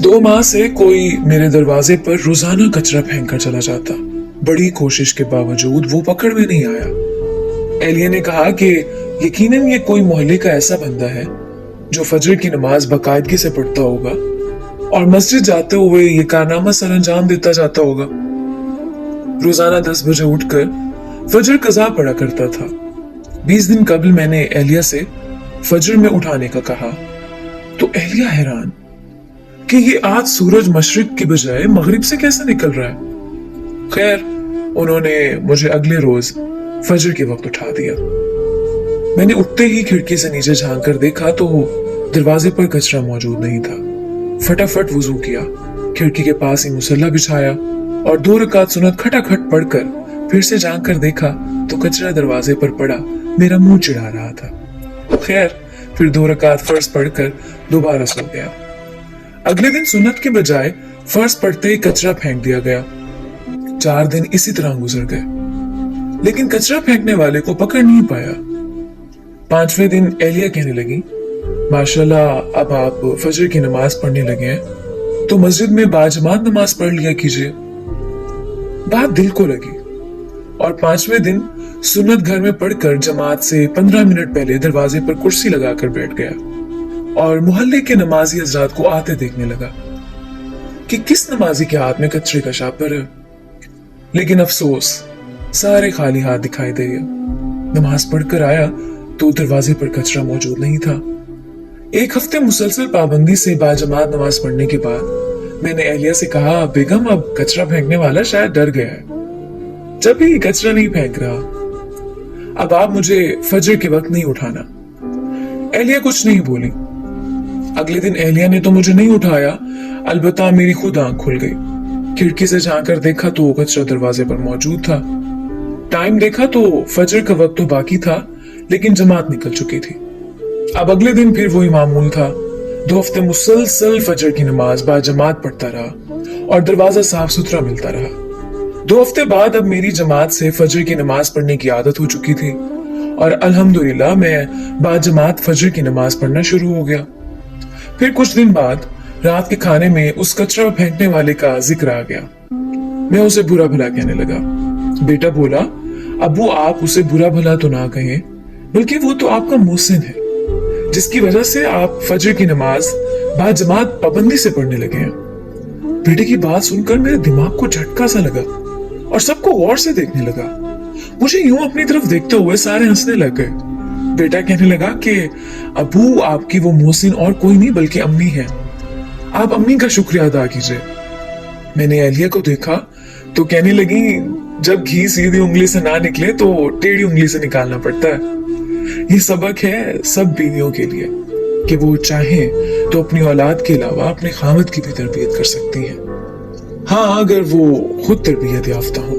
2 माह से कोई मेरे दरवाजे पर रोजाना कचरा फेंक कर चला जाता। बड़ी कोशिश के बावजूद वो पकड़ में नहीं आया। एलिया ने कहा कि यकीनन ये कोई मोहल्ले का ऐसा बंदा है जो फजर की नमाज बाकायदगी से पढ़ता होगा और मस्जिद जाते हुए ये कारनामा सर अंजाम देता जाता होगा। रोजाना 10 बजे उठकर फजर कज़ा पढ़ा करता था। 20 दिन कबल मैंने एलिया से फजर में उठाने का कहा तो एलिया हैरान कि ये आज सूरज मशरिक की बजाय मगरिब से कैसे निकल रहा है। खैर, उन्होंने मुझे अगले रोज फजर के वक्त उठा दिया। मैंने उठते ही खिड़की से नीचे झांक कर देखा तो दरवाजे पर कचरा मौजूद नहीं था। फटाफट वुजू किया, खिड़की के पास ही मुसल्ला बिछाया और 2 रकात सुन्नत खटाखट पढ़कर फिर से झांक कर देखा तो कचरा दरवाजे पर पड़ा मेरा मुंह चिढ़ा रहा था। खैर, फिर 2 रकात फर्ज पढ़कर दोबारा सो गया। अगले दिन सुन्नत के बजाय फर्ज पढ़ते ही कचरा फेंक दिया गया। 4 दिन इसी तरह गुजर गए, लेकिन कचरा फेंकने वाले को पकड़ नहीं पाया। 5वें दिन एलिया कहने लगी, माशाल्लाह अब आप फजर की नमाज पढ़ने लगे हैं तो मस्जिद में बाजमात नमाज पढ़ लिया कीजिए। बात दिल को लगी और 5वें दिन सुन्नत घर में पढ़कर जमात से 15 मिनट पहले दरवाजे पर कुर्सी लगाकर बैठ गया और मोहल्ले के नमाजी हजरात को आते देखने लगा कि किस नमाजी के हाथ में कचरे का शापर है। लेकिन अफसोस, सारे खाली हाथ दिखाई दिए। नमाज पढ़कर आया तो दरवाजे पर कचरा मौजूद नहीं था। 1 हफ्ते मुसलसल पाबंदी से बाजमात नमाज पढ़ने के बाद मैंने एलिया से कहा, बेगम अब कचरा फेंकने वाला शायद डर गया है, जब भी कचरा नहीं फेंक रहा। अब आप मुझे फजर के वक्त नहीं उठाना। एलिया कुछ नहीं बोली। अगले दिन एलिया ने तो मुझे नहीं उठाया, अलबत्ता मेरी खुद आंख खुल गई। खिड़की से झांक कर देखा तो कचरा दरवाजे पर मौजूद था। टाइम देखा तो फजर का वक्त तो बाकी था, लेकिन जमात निकल चुकी थी। अब अगले दिन फिर वही मामूल था। 2 हफ्ते मुसलसल फजर की नमाज बाजमात पढ़ता रहा और दरवाजा साफ सुथरा मिलता रहा। 2 हफ्ते बाद अब मेरी जमात से फजर की नमाज पढ़ने की आदत हो चुकी थी और अल्हम्दुलिल्लाह मैं बाजमात फजर की नमाज पढ़ना शुरू हो गया। फिर कुछ दिन बाद रात के खाने में उस कचरा फेंकने वाले का जिक्र आ गया। मैं उसे बुरा भला कहने लगा। बेटा बोला, अब्बू आप उसे बुरा भला तो ना कहें, बल्कि वो तो आपका मोहसिन है जिसकी वजह से आप फजर की नमाज बाजमात पाबंदी से पढ़ने लगे हैं। बेटे की बात सुनकर मेरे दिमाग को झटका सा लगा और सबको गौर से देखने लगा। मुझे यूं अपनी तरफ देखते हुए सारे हंसने लग गए। बेटा कहने लगा कि अबू आपकी वो मोहसिन और कोई नहीं बल्कि अम्मी है, आप अम्मी का शुक्रिया अदा कीजिए। मैंने एलिया को देखा तो कहने लगी, जब घी सीधी उंगली से ना निकले तो टेढ़ी उंगली से निकालना पड़ता है। ये सबक है सब बीवियों के लिए कि वो चाहें तो अपनी औलाद के अलावा अपने खामद की भी तरबियत कर सकती हैं, हाँ अगर वो खुद तरबियत याफ्ता हो।